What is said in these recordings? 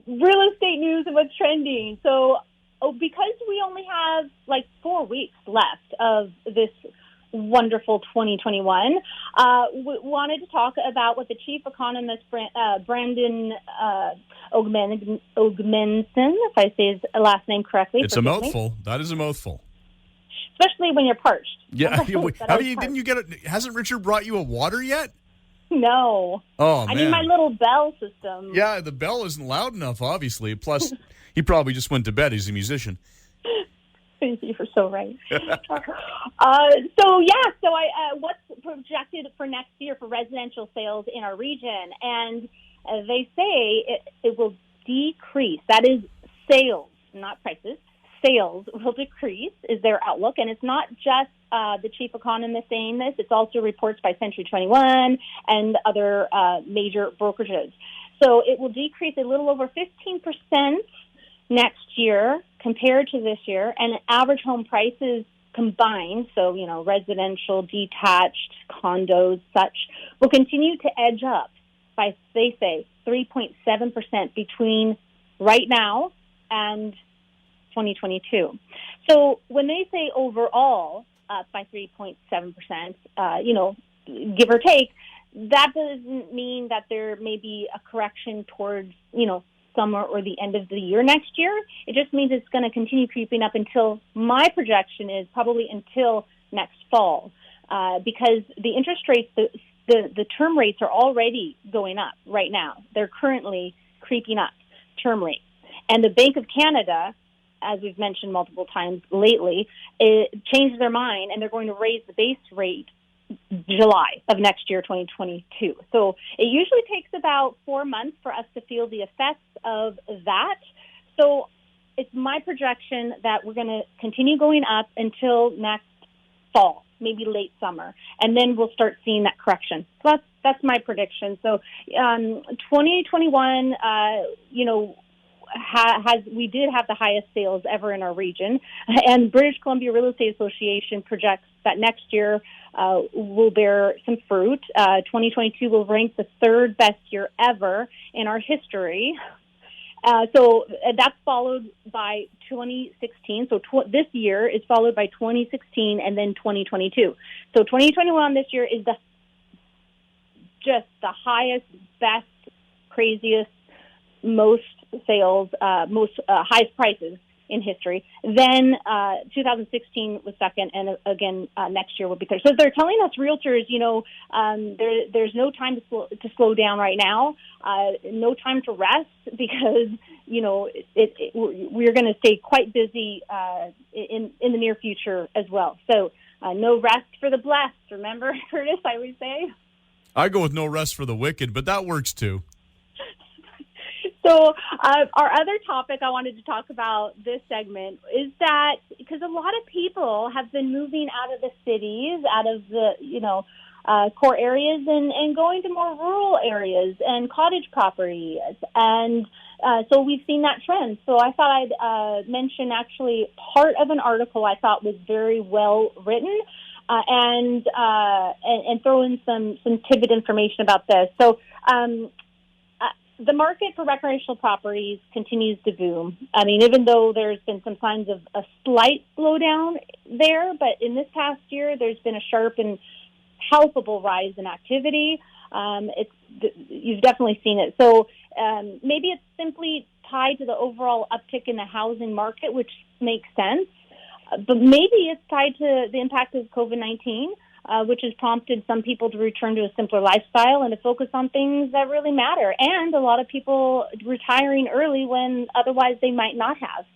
real estate news and what's trending. So, because we only have like 4 weeks left of this wonderful 2021, we wanted to talk about what the chief economist, Brandon Ogmenson, if I say his last name correctly. It's a mouthful. That is a mouthful. Especially when you're parched. Yeah. Didn't you get it? Hasn't Richard brought you a water yet? No. Oh, man. I need my little bell system. Yeah, the bell isn't loud enough, obviously. Plus, he probably just went to bed. He's a musician. You're so right. What's projected for next year for residential sales in our region? And they say it will decrease. That is sales, not prices. Sales will decrease is their outlook. And it's not just the chief economist saying this. It's also reports by Century 21 and other major brokerages. So it will decrease a little over 15% next year compared to this year, and average home prices combined, so, residential, detached, condos, such, will continue to edge up by, they say, 3.7% between right now and 2022. So when they say overall up by 3.7%, give or take, that doesn't mean that there may be a correction towards, summer or the end of the year next year. It just means it's going to continue creeping up until, my projection is probably until next fall, because the interest rates, the term rates are already going up right now. They're currently creeping up, term rates. And the Bank of Canada, as we've mentioned multiple times lately, it changed their mind, and they're going to raise the base rate July of next year, 2022. So it usually takes about 4 months for us to feel the effects of that. So it's my projection that we're going to continue going up until next fall, maybe late summer, and then we'll start seeing that correction. So that's my prediction. So 2021, we did have the highest sales ever in our region, and British Columbia Real Estate Association projects that next year will bear some fruit. 2022 will rank the third best year ever in our history. So that's followed by 2016. So this year is followed by 2016 and then 2022. So 2021 this year is just the highest, best, craziest, most sales, highest prices in history. Then 2016 was second, and again next year will be third. So they're telling us realtors, there's no time to slow down right now, no time to rest, because we're going to stay quite busy in the near future as well. So no rest for the blessed. Remember, Curtis, I always say. I go with no rest for the wicked, but that works too. So our other topic I wanted to talk about this segment is that because a lot of people have been moving out of the cities, out of the, core areas and going to more rural areas and cottage properties. And so we've seen that trend. So I thought I'd mention actually part of an article I thought was very well written and throw in some tidbit information about this. So the market for recreational properties continues to boom. I mean, even though there's been some signs of a slight slowdown there, but in this past year, there's been a sharp and palpable rise in activity. You've definitely seen it. So maybe it's simply tied to the overall uptick in the housing market, which makes sense. But maybe it's tied to the impact of COVID-19. Which has prompted some people to return to a simpler lifestyle and to focus on things that really matter. And a lot of people retiring early when otherwise they might not have.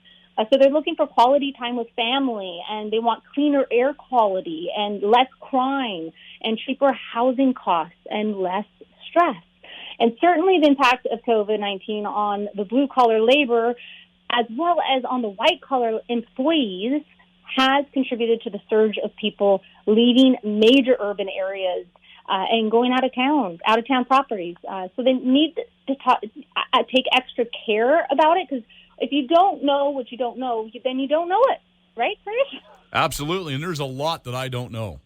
So they're looking for quality time with family, and they want cleaner air quality and less crime and cheaper housing costs and less stress. And certainly the impact of COVID-19 on the blue-collar labor as well as on the white-collar employees has contributed to the surge of people leaving major urban areas and going out of town properties. So they need to take extra care about it, because if you don't know what you don't know, then you don't know it, right, Chris? Absolutely, and there's a lot that I don't know.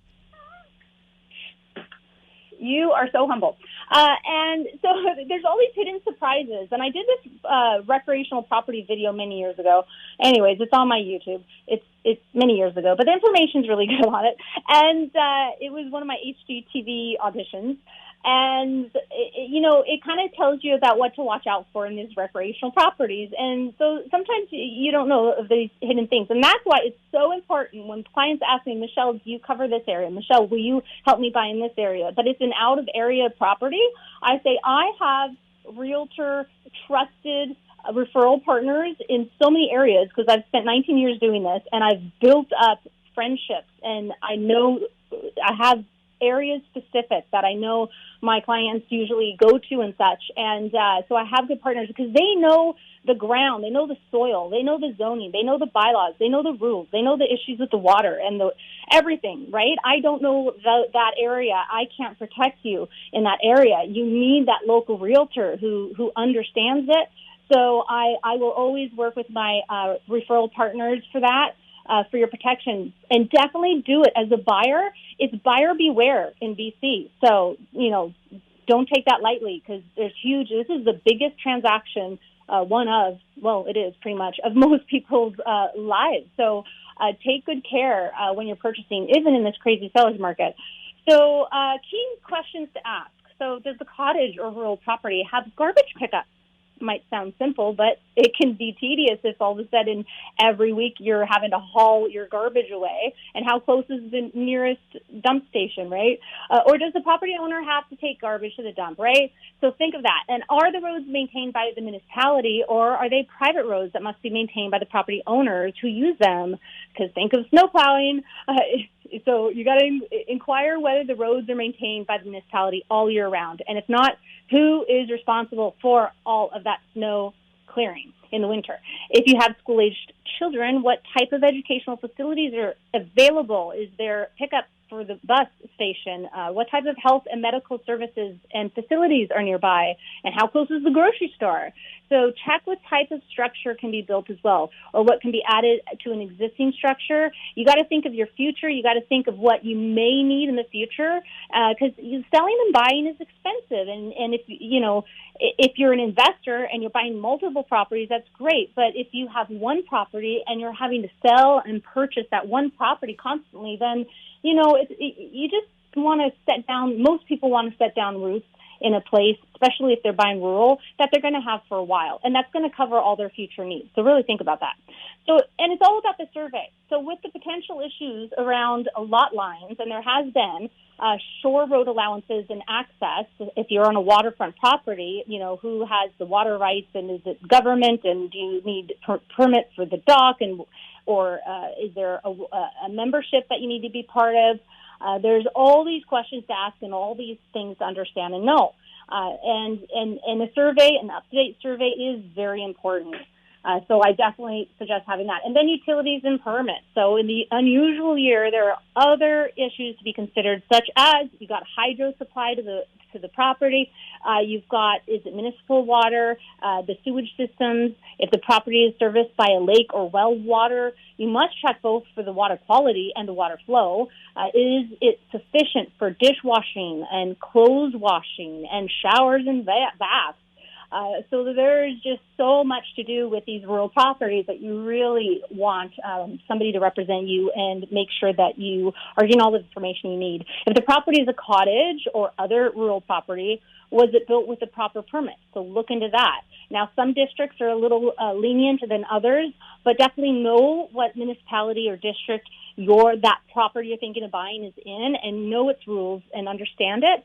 You are so humble. And so there's all these hidden surprises. And I did this recreational property video many years ago. Anyways, it's on my YouTube. It's many years ago, but the information's really good on it. And it was one of my HGTV auditions. And, it kind of tells you about what to watch out for in these recreational properties. And so sometimes you don't know of these hidden things. And that's why it's so important when clients ask me, Michele, do you cover this area? Michele, will you help me buy in this area? But it's an out-of-area property. I say I have Realtor trusted referral partners in so many areas because I've spent 19 years doing this, and I've built up friendships. And I know I have areas specific that I know my clients usually go to and such. And so I have good partners because they know the ground, they know the soil, they know the zoning, they know the bylaws, they know the rules, they know the issues with the water and everything, right? I don't know that area. I can't protect you in that area. You need that local realtor who understands it. So I will always work with my referral partners for that. For your protection, and definitely do it as a buyer. It's buyer beware in BC. So, don't take that lightly because this is the biggest transaction, it is pretty much of most people's lives. So take good care when you're purchasing, even in this crazy seller's market. So key questions to ask. So does the cottage or rural property have garbage pickup? Might sound simple, but it can be tedious if all of a sudden every week you're having to haul your garbage away. And how close is the nearest dump station, right? Or does the property owner have to take garbage to the dump, right? So think of that. And are the roads maintained by the municipality, or are they private roads that must be maintained by the property owners who use them? Because think of snow plowing. So you got to inquire whether the roads are maintained by the municipality all year round. And if not, who is responsible for all of that snow clearing in the winter? If you have school-aged children, what type of educational facilities are available? Is there pickup for the bus station? What type of health and medical services and facilities are nearby? And how close is the grocery store? So check what type of structure can be built as well, or what can be added to an existing structure. You got to think of your future. You got to think of what you may need in the future, because selling and buying is expensive. And if you're an investor and you're buying multiple properties, that's great. But if you have one property and you're having to sell and purchase that one property constantly, then you just want to set down. Most people want to set down roots in a place, especially if they're buying rural, that they're going to have for a while. And that's going to cover all their future needs. So really think about that. So, and it's all about the survey. So with the potential issues around lot lines, and there has been shore road allowances and access, if you're on a waterfront property, who has the water rights, and is it government, and do you need permit for the dock, or is there a membership that you need to be part of? There's all these questions to ask and all these things to understand and know. And a survey, an up-to-date survey, is very important. So I definitely suggest having that. And then utilities and permits. So in the unusual year, there are other issues to be considered, such as you've got hydro supply to the property. You've got, is it municipal water, the sewage systems. If the property is serviced by a lake or well water, you must check both for the water quality and the water flow. Is it sufficient for dishwashing and clothes washing and showers and baths? So there's just so much to do with these rural properties that you really want somebody to represent you and make sure that you are getting all the information you need. If the property is a cottage or other rural property, was it built with the proper permit? So look into that. Now, some districts are a little lenient than others, but definitely know what municipality or district that property you're thinking of buying is in, and know its rules and understand it.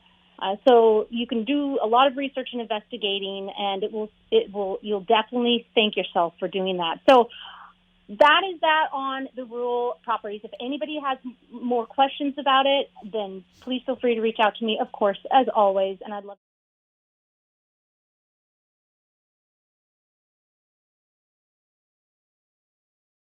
So you can do a lot of research and investigating, and you'll definitely thank yourself for doing that. So that is that on the rural properties. If anybody has more questions about it, then please feel free to reach out to me, of course, as always, and I'd love